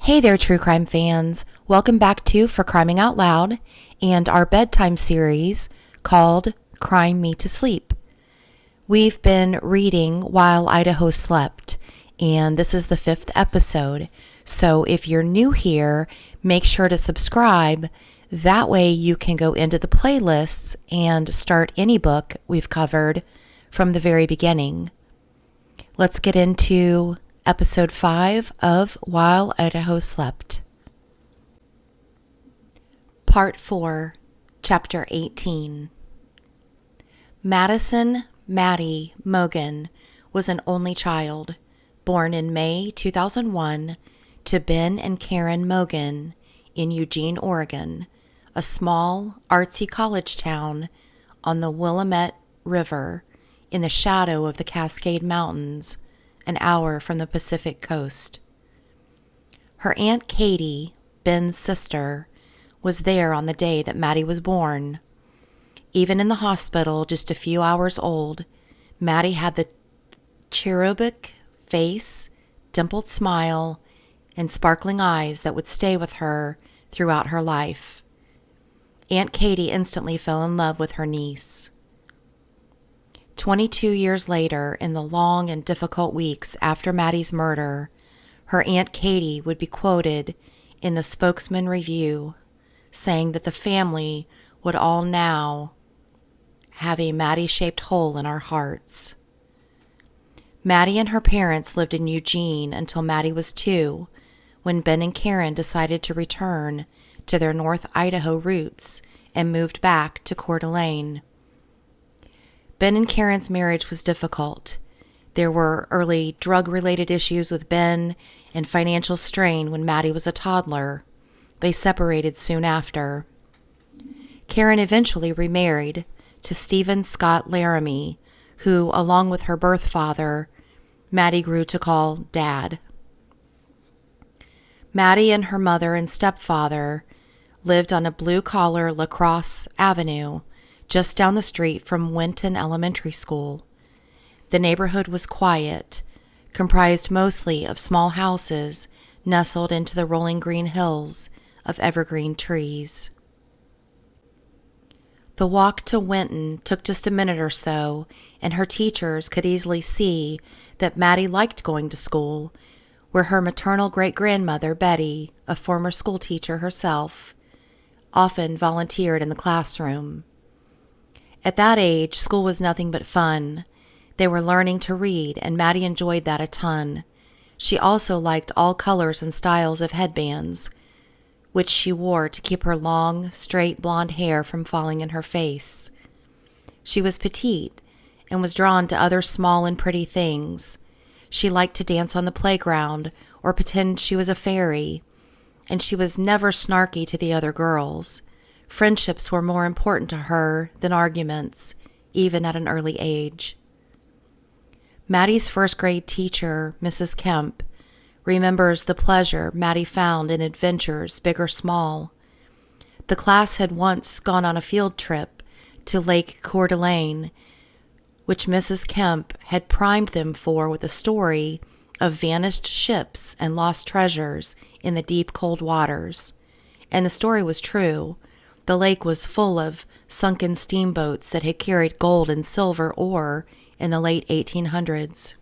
Hey there, true crime fans. Welcome back to For Criming Out Loud and our bedtime series called Crime Me to Sleep. We've been reading while Idaho slept, and this is the 5th episode. So if you're new here, make sure to subscribe. That way you can go into the playlists and start any book we've covered from the very beginning. Let's get into Episode 5 of While Idaho Slept. Part 4, Chapter 18. Madison Maddie Mogan was an only child, born in May 2001 to Ben and Karen Mogan in Eugene, Oregon, a small, artsy college town on the Willamette River in the shadow of the Cascade Mountains, an hour from the Pacific coast. Her Aunt Katie, Ben's sister, was there on the day that Maddie was born. Even in the hospital, just a few hours old, Maddie had the cherubic face, dimpled smile, and sparkling eyes that would stay with her throughout her life. Aunt Katie instantly fell in love with her niece. 22 years later, in the long and difficult weeks after Maddie's murder, her Aunt Katie would be quoted in the Spokesman Review, saying that the family would all now have a Maddie-shaped hole in our hearts. Maddie and her parents lived in Eugene until Maddie was 2, when Ben and Karen decided to return to their North Idaho roots and moved back to Coeur d'Alene. Ben and Karen's marriage was difficult. There were early drug-related issues with Ben and financial strain when Maddie was a toddler. They separated soon after. Karen eventually remarried to Stephen Scott Laramie, who, along with her birth father, Maddie grew to call Dad. Maddie and her mother and stepfather lived on a blue-collar La Crosse Avenue, just down the street from Winton Elementary School. The neighborhood was quiet, comprised mostly of small houses nestled into the rolling green hills of evergreen trees. The walk to Winton took just a minute or so, and her teachers could easily see that Maddie liked going to school, where her maternal great-grandmother, Betty, a former schoolteacher herself, often volunteered in the classroom. At that age, school was nothing but fun. They were learning to read, and Maddie enjoyed that a ton. She also liked all colors and styles of headbands, which she wore to keep her long, straight blonde hair from falling in her face. She was petite and was drawn to other small and pretty things. She liked to dance on the playground or pretend she was a fairy, and she was never snarky to the other girls. Friendships were more important to her than arguments, even at an early age. Maddie's first grade teacher, Mrs. Kemp, remembers the pleasure Maddie found in adventures, big or small. The class had once gone on a field trip to Lake Coeur d'Alene, which Mrs. Kemp had primed them for with a story of vanished ships and lost treasures in the deep, cold waters. And the story was true. The lake was full of sunken steamboats that had carried gold and silver ore in the late 1800s.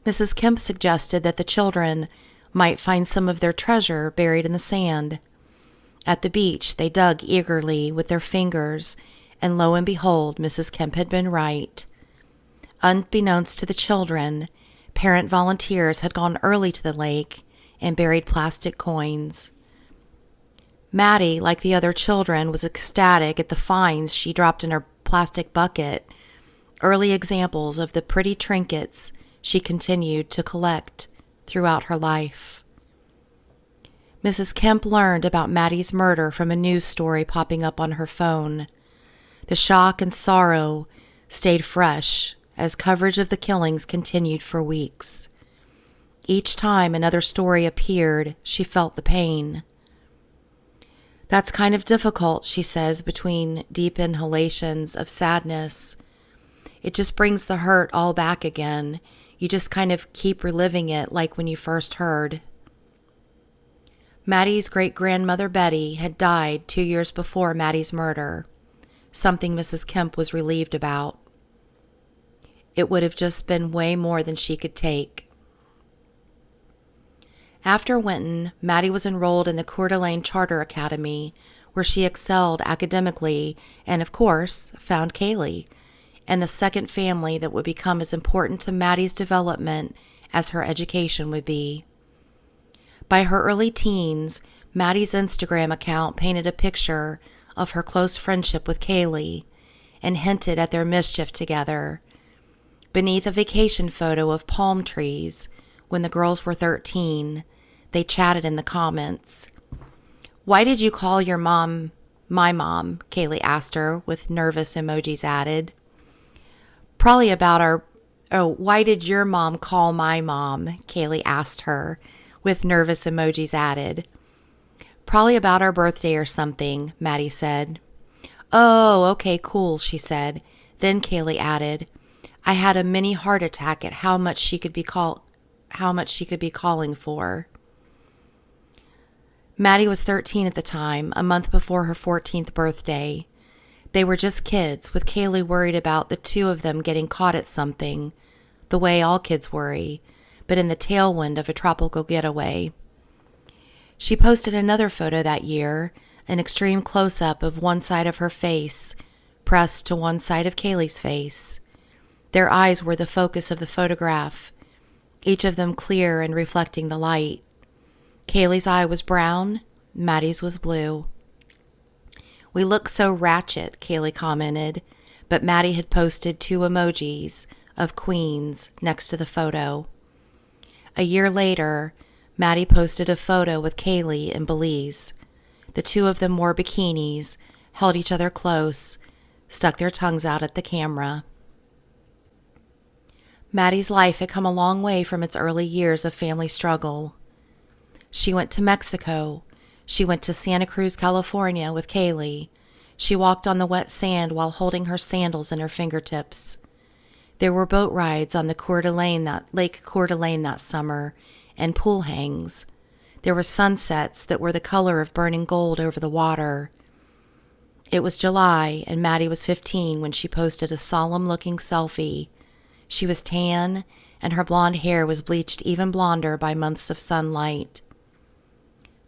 Mrs. Kemp suggested that the children might find some of their treasure buried in the sand. At the beach, they dug eagerly with their fingers, and lo and behold, Mrs. Kemp had been right. Unbeknownst to the children, parent volunteers had gone early to the lake and buried plastic coins. Maddie, like the other children, was ecstatic at the finds she dropped in her plastic bucket, early examples of the pretty trinkets she continued to collect throughout her life. Mrs. Kemp learned about Maddie's murder from a news story popping up on her phone. The shock and sorrow stayed fresh as coverage of the killings continued for weeks. Each time another story appeared, she felt the pain. That's kind of difficult, she says, between deep inhalations of sadness. It just brings the hurt all back again. You just kind of keep reliving it like when you first heard. Maddie's great-grandmother Betty had died 2 years before Maddie's murder, something Mrs. Kemp was relieved about. It would have just been way more than she could take. After Winton, Maddie was enrolled in the Coeur d'Alene Charter Academy, where she excelled academically and, of course, found Kaylee, and the second family that would become as important to Maddie's development as her education would be. By her early teens, Maddie's Instagram account painted a picture of her close friendship with Kaylee and hinted at their mischief together. Beneath a vacation photo of palm trees, when the girls were 13, they chatted in the comments. "Why did you call your mom my mom?" Kaylee asked her, with nervous emojis added. "Probably about our... Oh, why did your mom call my mom?" Kaylee asked her, with nervous emojis added. "Probably about our birthday or something," Maddie said. "Oh, okay, cool," she said. Then Kaylee added, "I had a mini heart attack at how much she could be calling for." Maddie was 13 at the time, a month before her 14th birthday. They were just kids, with Kaylee worried about the two of them getting caught at something, the way all kids worry, but in the tailwind of a tropical getaway. She posted another photo that year, an extreme close-up of one side of her face, pressed to one side of Kaylee's face. Their eyes were the focus of the photograph, each of them clear and reflecting the light. Kaylee's eye was brown, Maddie's was blue. "We look so ratchet," Kaylee commented, but Maddie had posted 2 emojis of queens next to the photo. A year later, Maddie posted a photo with Kaylee in Belize. The two of them wore bikinis, held each other close, stuck their tongues out at the camera. Maddie's life had come a long way from its early years of family struggle. She went to Mexico. She went to Santa Cruz, California with Kaylee. She walked on the wet sand while holding her sandals in her fingertips. There were boat rides on the Lake Coeur d'Alene that summer, and pool hangs. There were sunsets that were the color of burning gold over the water. It was July, and Maddie was 15 when she posted a solemn-looking selfie. She was tan, and her blonde hair was bleached even blonder by months of sunlight.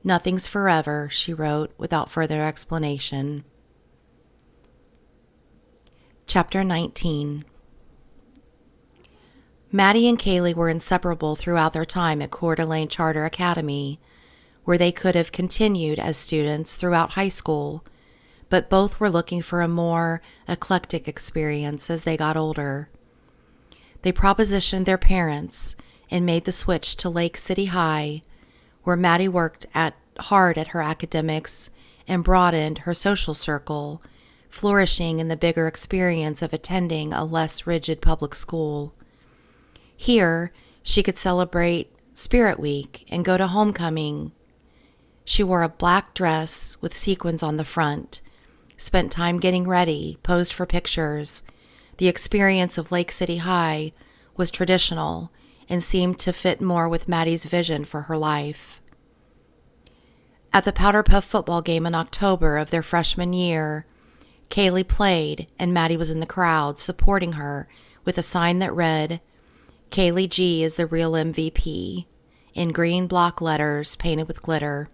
"Nothing's forever," she wrote, without further explanation. Chapter 19. Maddie and Kaylee were inseparable throughout their time at Coeur d'Alene Charter Academy, where they could have continued as students throughout high school, but both were looking for a more eclectic experience as they got older. They propositioned their parents and made the switch to Lake City High, where Maddie worked hard at her academics and broadened her social circle, flourishing in the bigger experience of attending a less rigid public school. Here, she could celebrate Spirit Week and go to homecoming. She wore a black dress with sequins on the front, spent time getting ready, posed for pictures. The experience of Lake City High was traditional and seemed to fit more with Maddie's vision for her life. At the Powder Puff football game in October of their freshman year, Kaylee played and Maddie was in the crowd supporting her with a sign that read, "Kaylee G is the real MVP," in green block letters painted with glitter.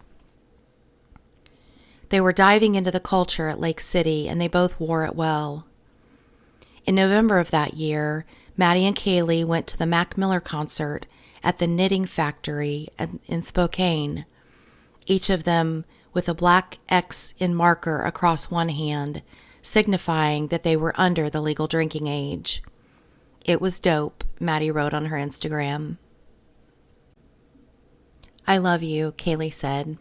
They were diving into the culture at Lake City, and they both wore it well. In November of that year, Maddie and Kaylee went to the Mac Miller concert at the Knitting Factory in Spokane, each of them with a black X in marker across one hand, signifying that they were under the legal drinking age. "It was dope," Maddie wrote on her Instagram. "I love you," Kaylee said.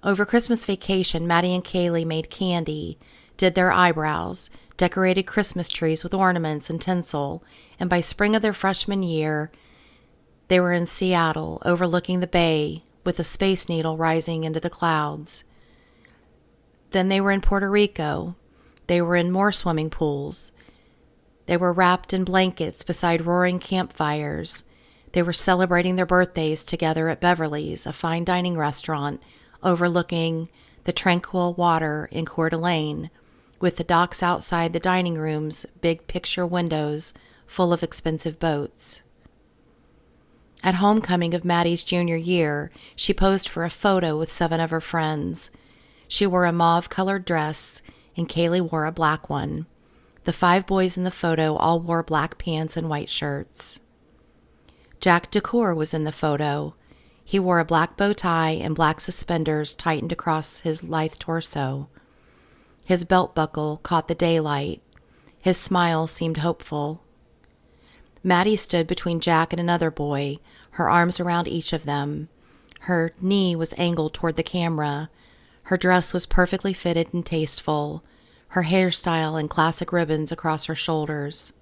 Over Christmas vacation, Maddie and Kaylee made candy, did their eyebrows, decorated Christmas trees with ornaments and tinsel, and by spring of their freshman year, they were in Seattle, overlooking the bay, with a Space Needle rising into the clouds. Then they were in Puerto Rico. They were in more swimming pools. They were wrapped in blankets beside roaring campfires. They were celebrating their birthdays together at Beverly's, a fine dining restaurant overlooking the tranquil water in Coeur d'Alene, with the docks outside the dining room's big picture windows full of expensive boats. At homecoming of Maddie's junior year, she posed for a photo with 7 of her friends. She wore a mauve-colored dress, and Kaylee wore a black one. The 5 boys in the photo all wore black pants and white shirts. Jack DeCour was in the photo. He wore a black bow tie and black suspenders tightened across his lithe torso. His belt buckle caught the daylight. His smile seemed hopeful. Maddie stood between Jack and another boy, her arms around each of them. Her knee was angled toward the camera. Her dress was perfectly fitted and tasteful, her hairstyle and classic ribbons across her shoulders.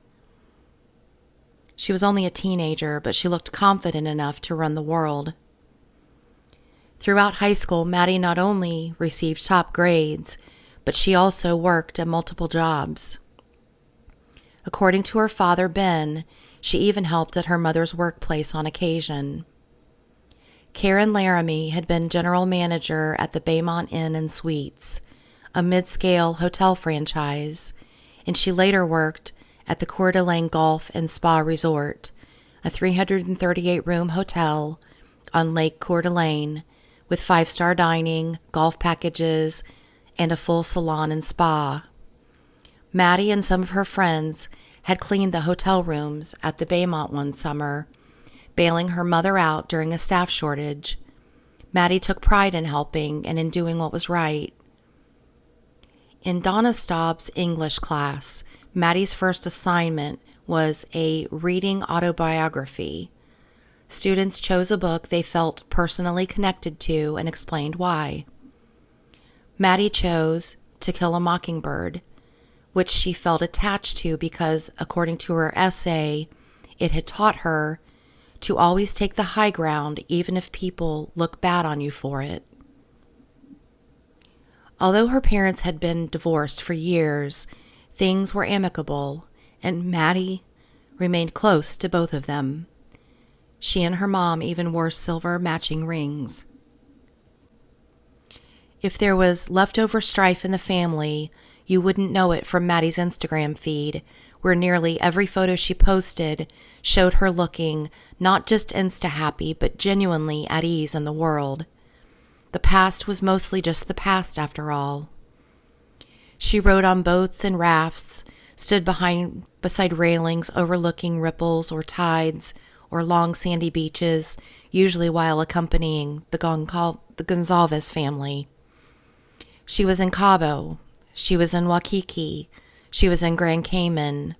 She was only a teenager, but she looked confident enough to run the world. Throughout high school, Maddie not only received top grades, but she also worked at multiple jobs. According to her father, Ben, she even helped at her mother's workplace on occasion. Karen Laramie had been general manager at the Baymont Inn and Suites, a mid-scale hotel franchise, and she later worked at the Coeur d'Alene Golf and Spa Resort, a 338-room hotel on Lake Coeur d'Alene with 5-star dining, golf packages, and a full salon and spa. Maddie and some of her friends had cleaned the hotel rooms at the Baymont one summer, bailing her mother out during a staff shortage. Maddie took pride in helping and in doing what was right. In Donna Staub's English class, Maddie's first assignment was a reading autobiography. Students chose a book they felt personally connected to and explained why. Maddie chose To Kill a Mockingbird, which she felt attached to because, according to her essay, it had taught her to always take the high ground even if people look bad on you for it. Although her parents had been divorced for years, things were amicable, and Maddie remained close to both of them. She and her mom even wore silver matching rings. If there was leftover strife in the family, you wouldn't know it from Maddie's Instagram feed, where nearly every photo she posted showed her looking not just insta-happy, but genuinely at ease in the world. The past was mostly just the past, after all. She rode on boats and rafts, stood beside railings overlooking ripples or tides or long sandy beaches, usually while accompanying the Gonzalez family. She was in Cabo, she was in Waikiki, she was in Grand Cayman,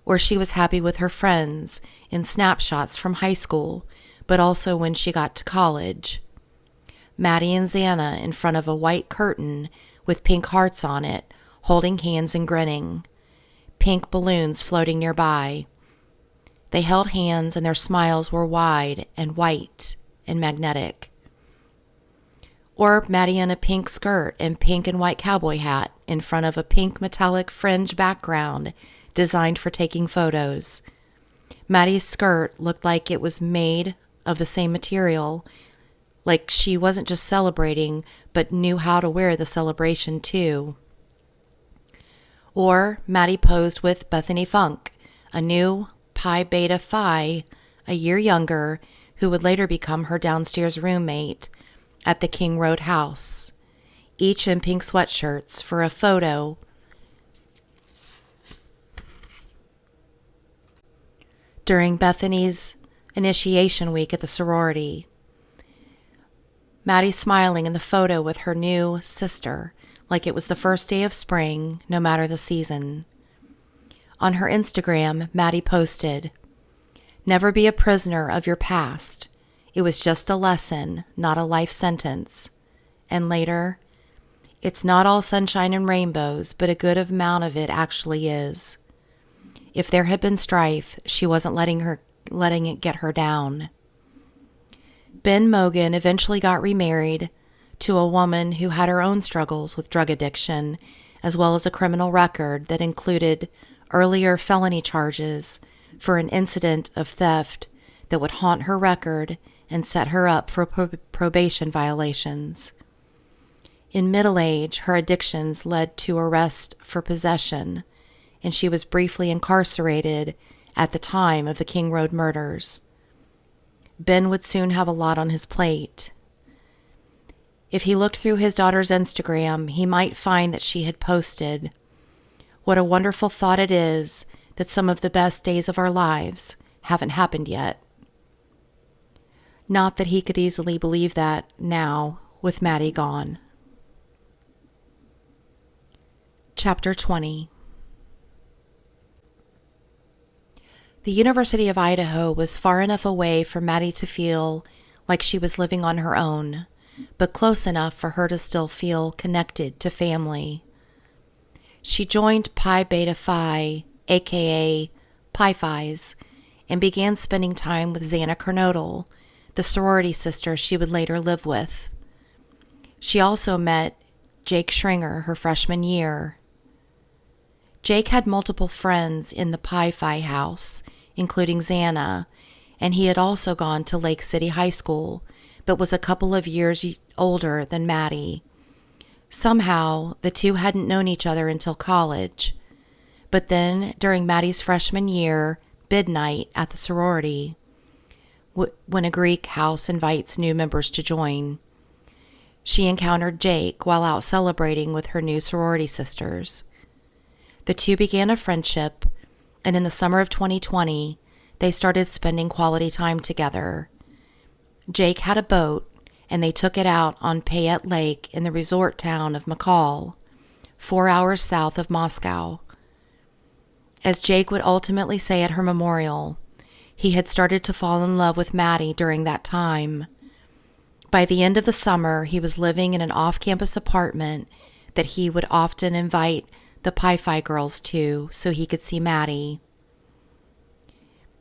or she was happy with her friends in snapshots from high school, but also when she got to college. Maddie and Xana in front of a white curtain with pink hearts on it, holding hands and grinning. Pink balloons floating nearby. They held hands and their smiles were wide and white and magnetic. Or Maddie in a pink skirt and pink and white cowboy hat in front of a pink metallic fringe background designed for taking photos. Maddie's skirt looked like it was made of the same material, like she wasn't just celebrating, but knew how to wear the celebration too. Or Maddie posed with Bethany Funk, a new Pi Beta Phi, a year younger, who would later become her downstairs roommate at the King Road house, each in pink sweatshirts for a photo during Bethany's initiation week at the sorority. Maddie smiling in the photo with her new sister, like it was the first day of spring, no matter the season. On her Instagram, Maddie posted, "Never be a prisoner of your past. It was just a lesson, not a life sentence." And later, "It's not all sunshine and rainbows, but a good amount of it actually is." If there had been strife, she wasn't letting it get her down. Ben Mogan eventually got remarried to a woman who had her own struggles with drug addiction, as well as a criminal record that included earlier felony charges for an incident of theft that would haunt her record and set her up for probation violations. In middle age, her addictions led to arrest for possession, and she was briefly incarcerated at the time of the King Road murders. Ben would soon have a lot on his plate. If he looked through his daughter's Instagram, he might find that she had posted, "What a wonderful thought it is that some of the best days of our lives haven't happened yet." Not that he could easily believe that now, with Maddie gone. Chapter 20. The University of Idaho was far enough away for Maddie to feel like she was living on her own, but close enough for her to still feel connected to family. She joined Pi Beta Phi, aka Pi-Phis, and began spending time with Xana Kernodle, the sorority sister she would later live with. She also met Jake Schringer her freshman year. Jake had multiple friends in the Pi Phi house, including Xana, and he had also gone to Lake City High School, but was a couple of years older than Maddie. Somehow, the two hadn't known each other until college. But then, during Maddie's freshman year, bid night at the sorority, when a Greek house invites new members to join, she encountered Jake while out celebrating with her new sorority sisters. The two began a friendship, and in the summer of 2020, they started spending quality time together. Jake had a boat, and they took it out on Payette Lake in the resort town of McCall, 4 hours south of Moscow. As Jake would ultimately say at her memorial, he had started to fall in love with Maddie during that time. By the end of the summer, he was living in an off-campus apartment that he would often invite the Pi Phi girls to so he could see Maddie.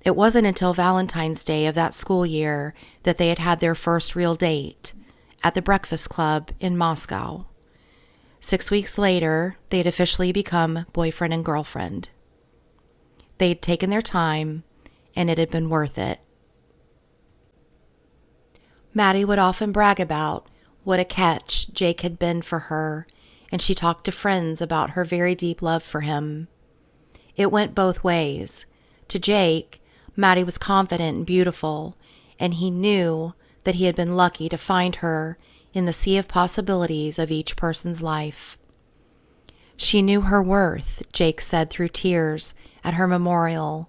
It wasn't until Valentine's Day of that school year that they had had their first real date at the Breakfast Club in Moscow. 6 weeks later, they had officially become boyfriend and girlfriend. They had taken their time, and it had been worth it. Maddie would often brag about what a catch Jake had been for her, and she talked to friends about her very deep love for him. It went both ways. To Jake, Maddie was confident and beautiful, and he knew that he had been lucky to find her in the sea of possibilities of each person's life. She knew her worth, Jake said through tears at her memorial,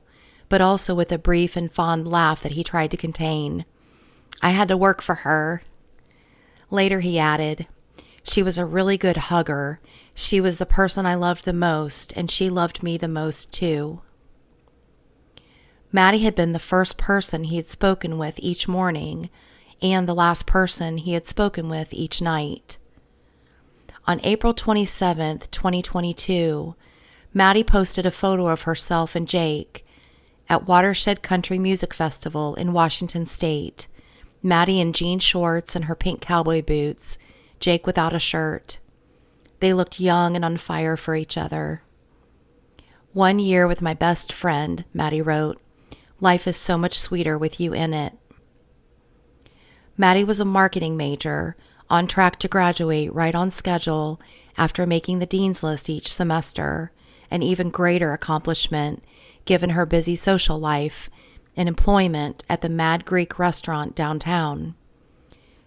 but also with a brief and fond laugh that he tried to contain. "I had to work for her." Later he added, "She was a really good hugger. She was the person I loved the most, and she loved me the most too." Maddie had been the first person he had spoken with each morning, and the last person he had spoken with each night. On April 27th, 2022, Maddie posted a photo of herself and Jake at Watershed Country Music Festival in Washington State. Maddie in jean shorts and her pink cowboy boots, Jake without a shirt. They looked young and on fire for each other. "1 year with my best friend," Maddie wrote. "Life is so much sweeter with you in it." Maddie was a marketing major, on track to graduate right on schedule after making the dean's list each semester, an even greater accomplishment given her busy social life and employment at the Mad Greek restaurant downtown.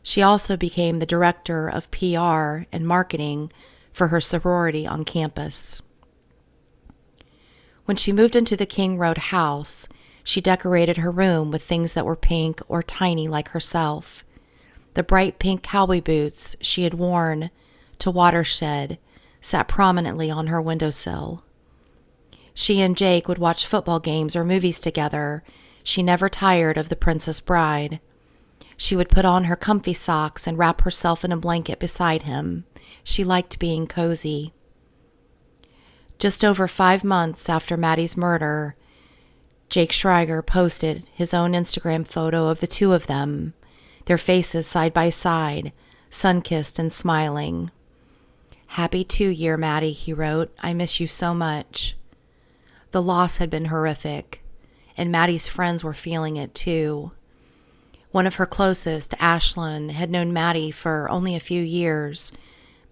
She also became the director of PR and marketing for her sorority on campus. When she moved into the King Road house, she decorated her room with things that were pink or tiny like herself. The bright pink cowboy boots she had worn to Watershed sat prominently on her windowsill. She and Jake would watch football games or movies together. She never tired of The Princess Bride. She would put on her comfy socks and wrap herself in a blanket beside him. She liked being cozy. Just over 5 months after Maddie's murder, Jake Schreiger posted his own Instagram photo of the two of them, their faces side by side, sun-kissed and smiling. "Happy 2-year, Maddie," he wrote. "I miss you so much." The loss had been horrific, and Maddie's friends were feeling it too. One of her closest, Ashlyn, had known Maddie for only a few years,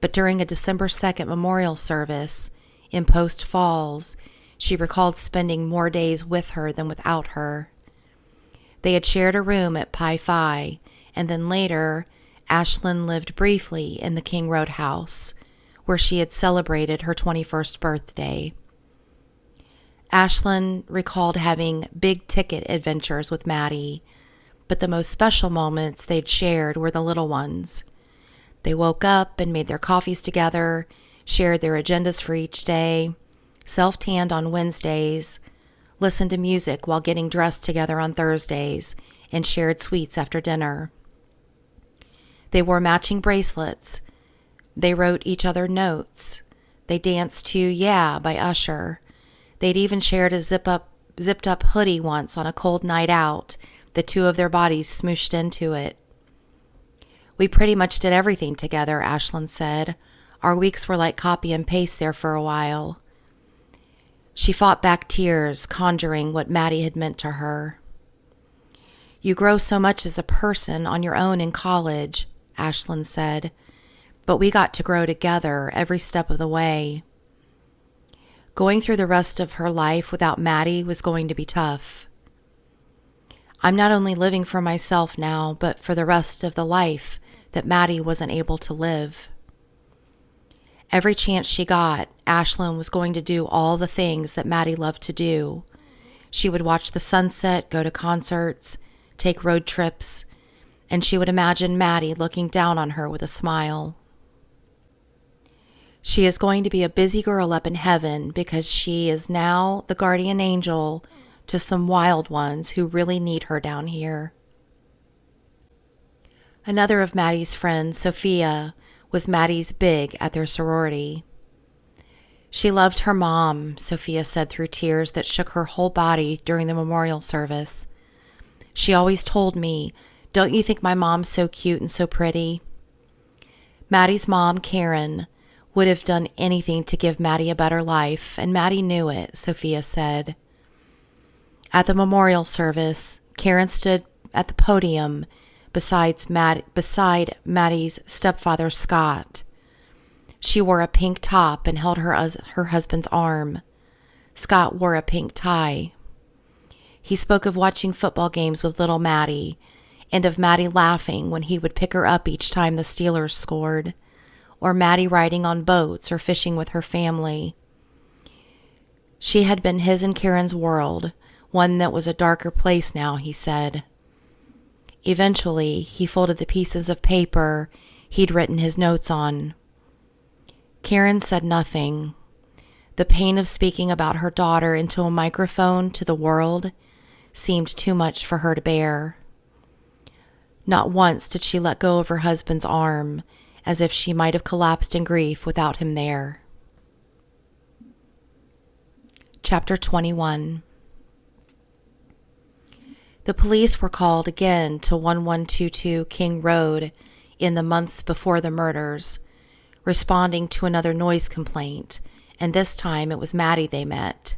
but during a December 2nd memorial service in Post Falls, she recalled spending more days with her than without her. They had shared a room at EP5, and then later, Ashlyn lived briefly in the King Road house, where she had celebrated her 21st birthday. Ashlyn recalled having big-ticket adventures with Maddie, but the most special moments they'd shared were the little ones. They woke up and made their coffees together, shared their agendas for each day, self-tanned on Wednesdays, listened to music while getting dressed together on Thursdays, and shared sweets after dinner. They wore matching bracelets. They wrote each other notes. They danced to Yeah by Usher. They'd even shared a zipped up hoodie once on a cold night out, the two of their bodies smooshed into it. We pretty much did everything together, Ashlyn said. Our weeks were like copy and paste there for a while. She fought back tears, conjuring what Maddie had meant to her. You grow so much as a person on your own in college, Ashlyn said, but we got to grow together every step of the way. Going through the rest of her life without Maddie was going to be tough. I'm not only living for myself now, but for the rest of the life that Maddie wasn't able to live. Every chance she got, Ashlyn was going to do all the things that Maddie loved to do. She would watch the sunset, go to concerts, take road trips, and she would imagine Maddie looking down on her with a smile. She is going to be a busy girl up in heaven because she is now the guardian angel to some wild ones who really need her down here. Another of Maddie's friends, Sophia, was Maddie's big at their sorority. She loved her mom, Sophia said through tears that shook her whole body during the memorial service. She always told me, "Don't you think my mom's so cute and so pretty?" Maddie's mom, Karen, would have done anything to give Maddie a better life, and Maddie knew it, Sophia said. At the memorial service, Karen stood at the podium beside Maddie's stepfather, Scott. She wore a pink top and held her husband's arm. Scott wore a pink tie. He spoke of watching football games with little Maddie, and of Maddie laughing when he would pick her up each time the Steelers scored, or Maddie riding on boats or fishing with her family. She had been his and Karen's world, one that was a darker place now, he said. Eventually, he folded the pieces of paper he'd written his notes on. Karen said nothing. The pain of speaking about her daughter into a microphone to the world seemed too much for her to bear. Not once did she let go of her husband's arm, as if she might have collapsed in grief without him there. Chapter 21. The police were called again to 1122 King Road in the months before the murders, responding to another noise complaint, and this time it was Maddie they met.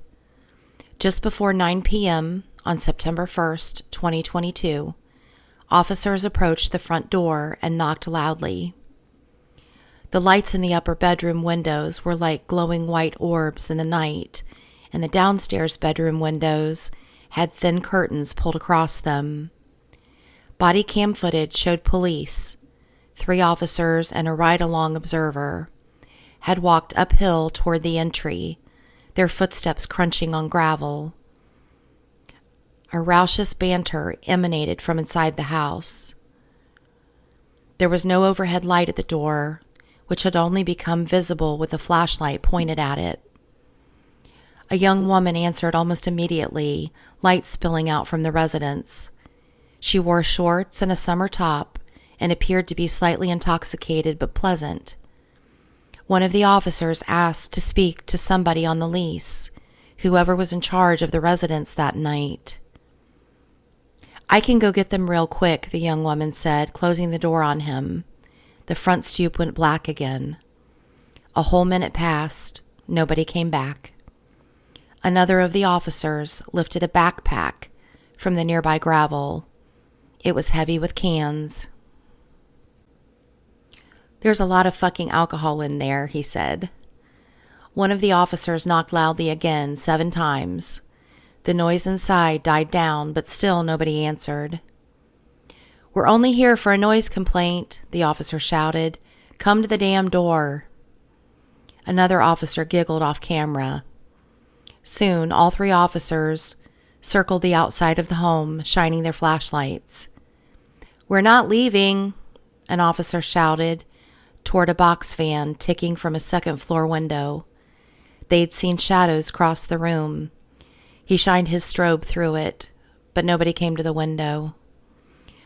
Just before 9 p.m. on September 1st, 2022, officers approached the front door and knocked loudly. The lights in the upper bedroom windows were like glowing white orbs in the night, and the downstairs bedroom windows had thin curtains pulled across them. Body cam footage showed police, 3 officers and a ride-along observer, had walked uphill toward the entry, their footsteps crunching on gravel. A raucous banter emanated from inside the house. There was no overhead light at the door, which had only become visible with a flashlight pointed at it. A young woman answered almost immediately, light spilling out from the residence. She wore shorts and a summer top and appeared to be slightly intoxicated but pleasant. One of the officers asked to speak to somebody on the lease, whoever was in charge of the residence that night. "I can go get them real quick," the young woman said, closing the door on him. The front stoop went black again. A whole minute passed. Nobody came back. Another of the officers lifted a backpack from the nearby gravel. It was heavy with cans. "There's a lot of fucking alcohol in there," he said. One of the officers knocked loudly again 7 times. The noise inside died down, but still nobody answered. "We're only here for a noise complaint," the officer shouted. "Come to the damn door." Another officer giggled off camera. Soon, all 3 officers circled the outside of the home, shining their flashlights. "We're not leaving," an officer shouted toward a box fan ticking from a second-floor window. They'd seen shadows cross the room. He shined his strobe through it, but nobody came to the window.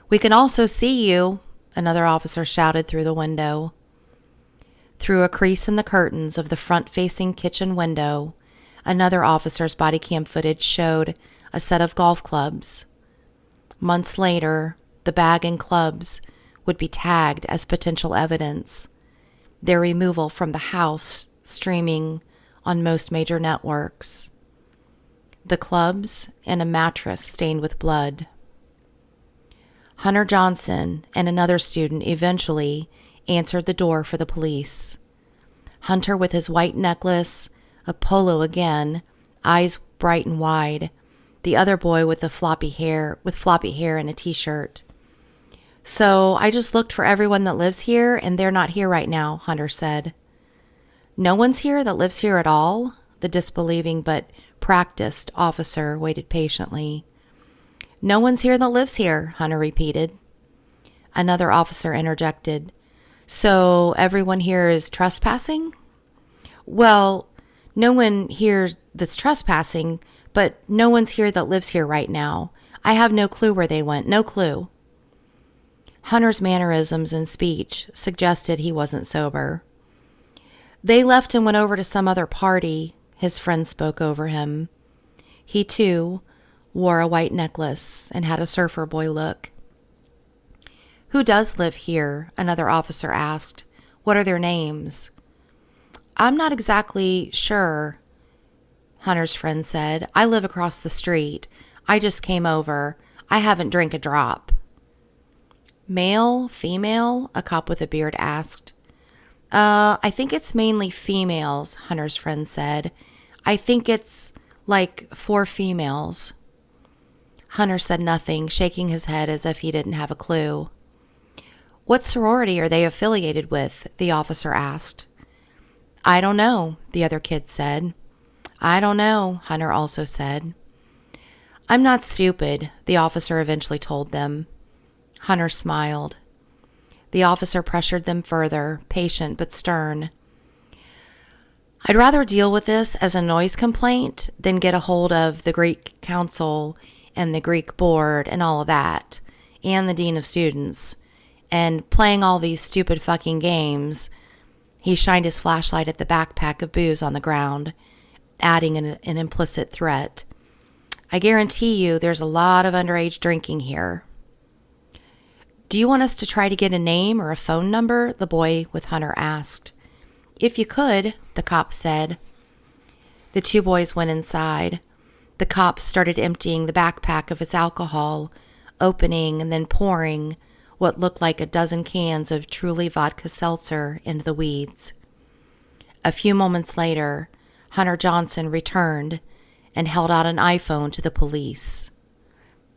"We can also see you," another officer shouted through the window. Through a crease in the curtains of the front-facing kitchen window, another officer's body cam footage showed a set of golf clubs. Months later, the bag and clubs would be tagged as potential evidence, their removal from the house streaming on most major networks. The clubs and a mattress stained with blood. Hunter Johnson and another student eventually answered the door for the police. Hunter with his white necklace, a polo again, eyes bright and wide. The other boy with the floppy hair and a t-shirt. "So I just looked for everyone that lives here, and they're not here right now," Hunter said. "No one's here that lives here at all?" The disbelieving but practiced officer waited patiently. "No one's here that lives here," Hunter repeated. Another officer interjected. "So everyone here is trespassing?" "Well, no one here that's trespassing, but no one's here that lives here right now. I have no clue where they went, no clue." Hunter's mannerisms and speech suggested he wasn't sober. "They left and went over to some other party," his friend spoke over him. He, too, wore a white necklace and had a surfer boy look. "Who does live here?" another officer asked. "What are their names?" "I'm not exactly sure," Hunter's friend said. "I live across the street. I just came over. I haven't drank a drop." "Male, female?" a cop with a beard asked. I think it's mainly females," Hunter's friend said. "I think it's like 4 females. Hunter said nothing, shaking his head as if he didn't have a clue. "What sorority are they affiliated with?" the officer asked. "I don't know," the other kid said. "I don't know," Hunter also said. "I'm not stupid," the officer eventually told them. Hunter smiled. The officer pressured them further, patient but stern. "I'd rather deal with this as a noise complaint than get a hold of the Greek council and the Greek board and all of that, and the dean of students, and playing all these stupid fucking games." He shined his flashlight at the backpack of booze on the ground, adding an implicit threat. "I guarantee you there's a lot of underage drinking here." "Do you want us to try to get a name or a phone number?" the boy with Hunter asked. "If you could," the cop said. The 2 boys went inside. The cop started emptying the backpack of its alcohol, opening and then pouring what looked like a dozen cans of Truly vodka seltzer into the weeds. A few moments later, Hunter Johnson returned and held out an iPhone to the police.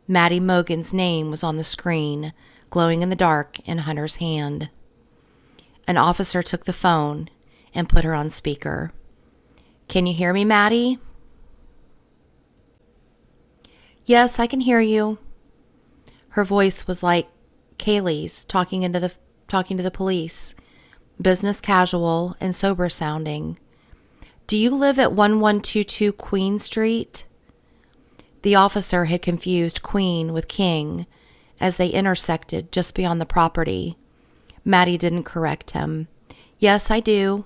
Maddie Mogan's name was on the screen, glowing in the dark in Hunter's hand. An officer took the phone and put her on speaker. "Can you hear me, Maddie?" "Yes, I can hear you." Her voice was like Kaylee's talking to the police, business casual and sober sounding. "Do you live at 1122 Queen Street?" The officer had confused Queen with King as they intersected just beyond the property. Maddie didn't correct him. "Yes, I do."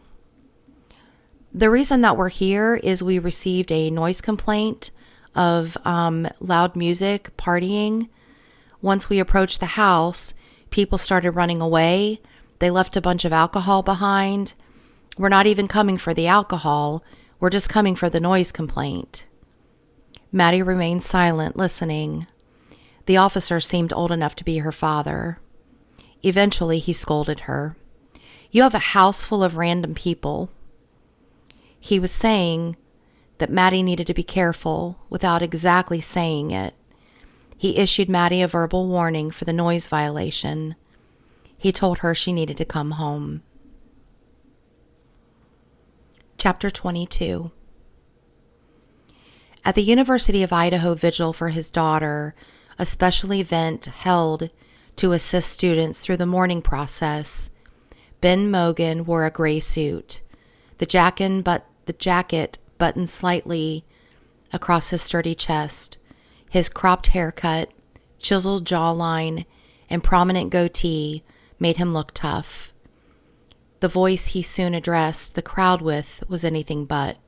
"The reason that we're here is we received a noise complaint of loud music, partying. Once we approached the house, people started running away. They left a bunch of alcohol behind. We're not even coming for the alcohol. We're just coming for the noise complaint." Maddie remained silent, listening. The officer seemed old enough to be her father. Eventually, he scolded her. "You have a house full of random people." He was saying that Maddie needed to be careful without exactly saying it. He issued Maddie a verbal warning for the noise violation. He told her she needed to come home. Chapter 22. At the University of Idaho vigil for his daughter, a special event held to assist students through the mourning process, Ben Mogan wore a gray suit. The jacket buttoned slightly across his sturdy chest. His cropped haircut, chiseled jawline, and prominent goatee made him look tough. The voice he soon addressed the crowd with was anything but.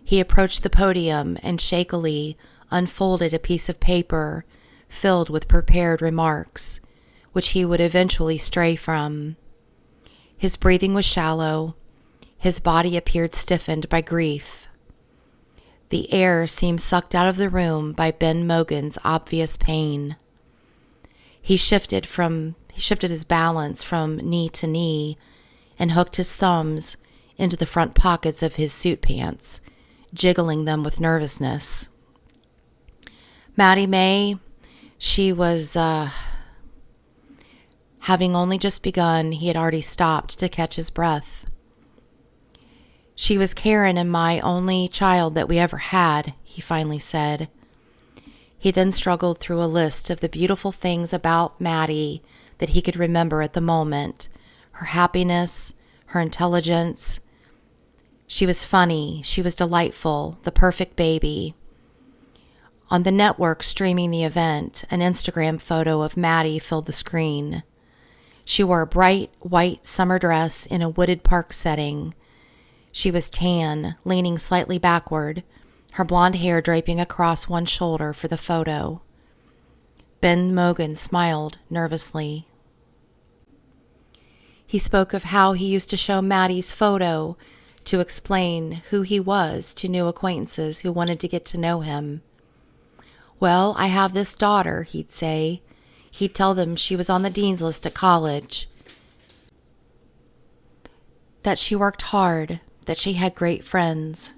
He approached the podium and shakily unfolded a piece of paper filled with prepared remarks, which he would eventually stray from. His breathing was shallow. His body appeared stiffened by grief. The air seemed sucked out of the room by Ben Mogan's obvious pain. He shifted his balance from knee to knee and hooked his thumbs into the front pockets of his suit pants, jiggling them with nervousness. Maddie May, she was, having only just begun, he had already stopped to catch his breath. "She was Karen and my only child that we ever had," he finally said. He then struggled through a list of the beautiful things about Maddie that he could remember at the moment. Her happiness, her intelligence. She was funny, she was delightful, the perfect baby. On the network streaming the event, an Instagram photo of Maddie filled the screen. She wore a bright white summer dress in a wooded park setting. She was tan, leaning slightly backward, her blonde hair draping across one shoulder for the photo. Ben Mogan smiled nervously. He spoke of how he used to show Maddie's photo to explain who he was to new acquaintances who wanted to get to know him. "Well, I have this daughter," he'd say. He'd tell them she was on the dean's list at college, that she worked hard, that she had great friends.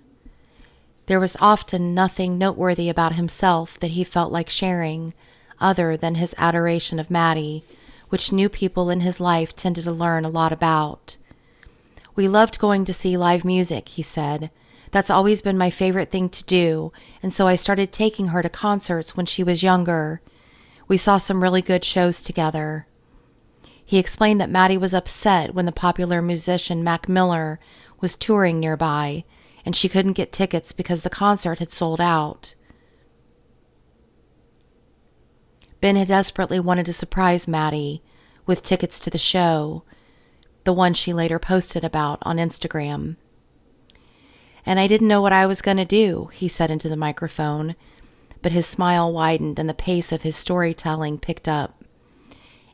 There was often nothing noteworthy about himself that he felt like sharing, other than his adoration of Maddie, which new people in his life tended to learn a lot about. "We loved going to see live music," he said. "That's always been my favorite thing to do, and so I started taking her to concerts when she was younger. We saw some really good shows together." He explained that Maddie was upset when the popular musician Mac Miller was touring nearby, and she couldn't get tickets because the concert had sold out. Ben had desperately wanted to surprise Maddie with tickets to the show, the one she later posted about on Instagram. "And I didn't know what I was going to do," he said into the microphone, but his smile widened and the pace of his storytelling picked up.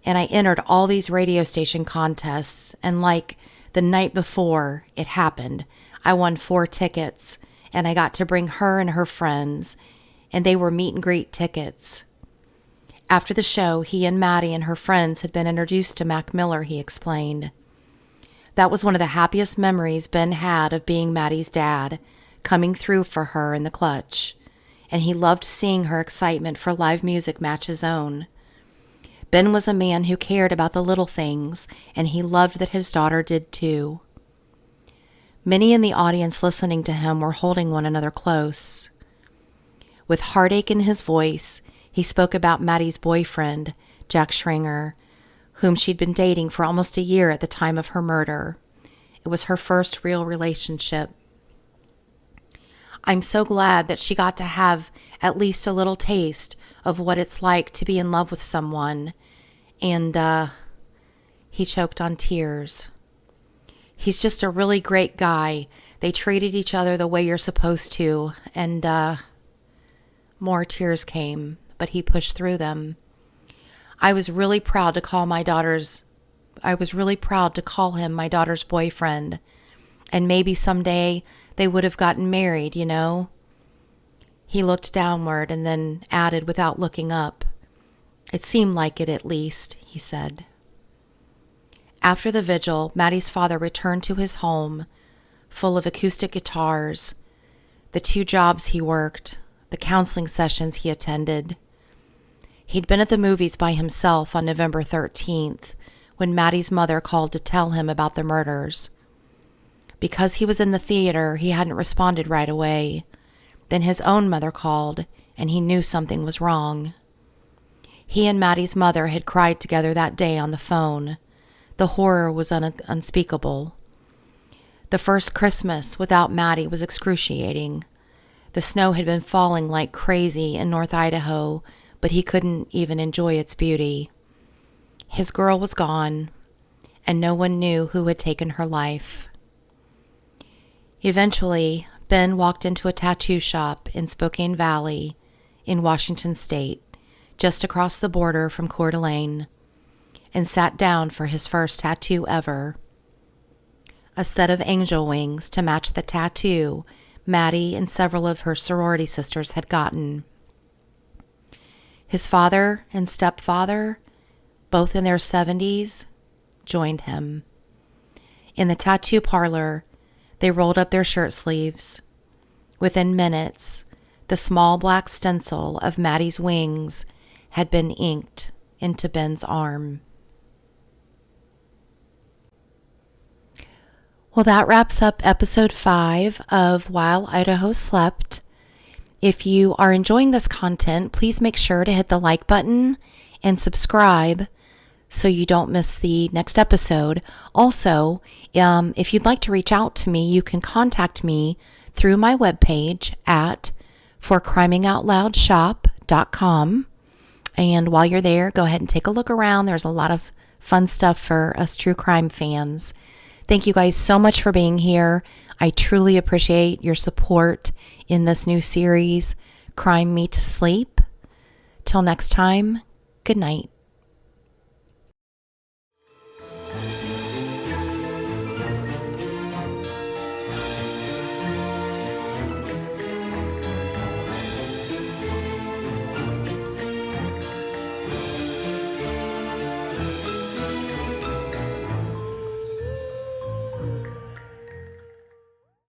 "And I entered all these radio station contests, and like the night before it happened, I won 4 tickets, and I got to bring her and her friends, and they were meet and greet tickets." After the show, he and Maddie and her friends had been introduced to Mac Miller, he explained. That was one of the happiest memories Ben had of being Maddie's dad, coming through for her in the clutch, and he loved seeing her excitement for live music match his own. Ben was a man who cared about the little things, and he loved that his daughter did too. Many in the audience listening to him were holding one another close. With heartache in his voice, he spoke about Maddie's boyfriend, Jack Schringer, whom she'd been dating for almost a year at the time of her murder. It was her first real relationship. "I'm so glad that she got to have at least a little taste of what it's like to be in love with someone." And, he choked on tears. "He's just a really great guy. They treated each other the way you're supposed to." And, more tears came, but he pushed through them. I was really proud to call him my daughter's boyfriend. And maybe someday they would have gotten married, you know? He looked downward and then added without looking up, "It seemed like it, at least," he said. After the vigil, Maddie's father returned to his home, full of acoustic guitars, the 2 jobs he worked, the counseling sessions he attended. He'd been at the movies by himself on November 13th when Maddie's mother called to tell him about the murders. Because he was in the theater, he hadn't responded right away. Then his own mother called, and he knew something was wrong. He and Maddie's mother had cried together that day on the phone. The horror was unspeakable. The first Christmas without Maddie was excruciating. The snow had been falling like crazy in North Idaho, but he couldn't even enjoy its beauty. His girl was gone, and no one knew who had taken her life. Eventually, Ben walked into a tattoo shop in Spokane Valley in Washington State, just across the border from Coeur d'Alene, and sat down for his first tattoo ever. A set of angel wings to match the tattoo Maddie and several of her sorority sisters had gotten. His father and stepfather, both in their 70s, joined him. In the tattoo parlor, they rolled up their shirt sleeves. Within minutes, the small black stencil of Maddie's wings had been inked into Ben's arm. Well, that wraps up episode 5 of While Idaho Slept. If you are enjoying this content, please make sure to hit the like button and subscribe so you don't miss the next episode. Also, if you'd like to reach out to me, you can contact me through my webpage at forcrimingoutloudshop.com. And while you're there, go ahead and take a look around. There's a lot of fun stuff for us true crime fans. Thank you guys so much for being here. I truly appreciate your support in this new series, Crime Me to Sleep. Till next time, good night.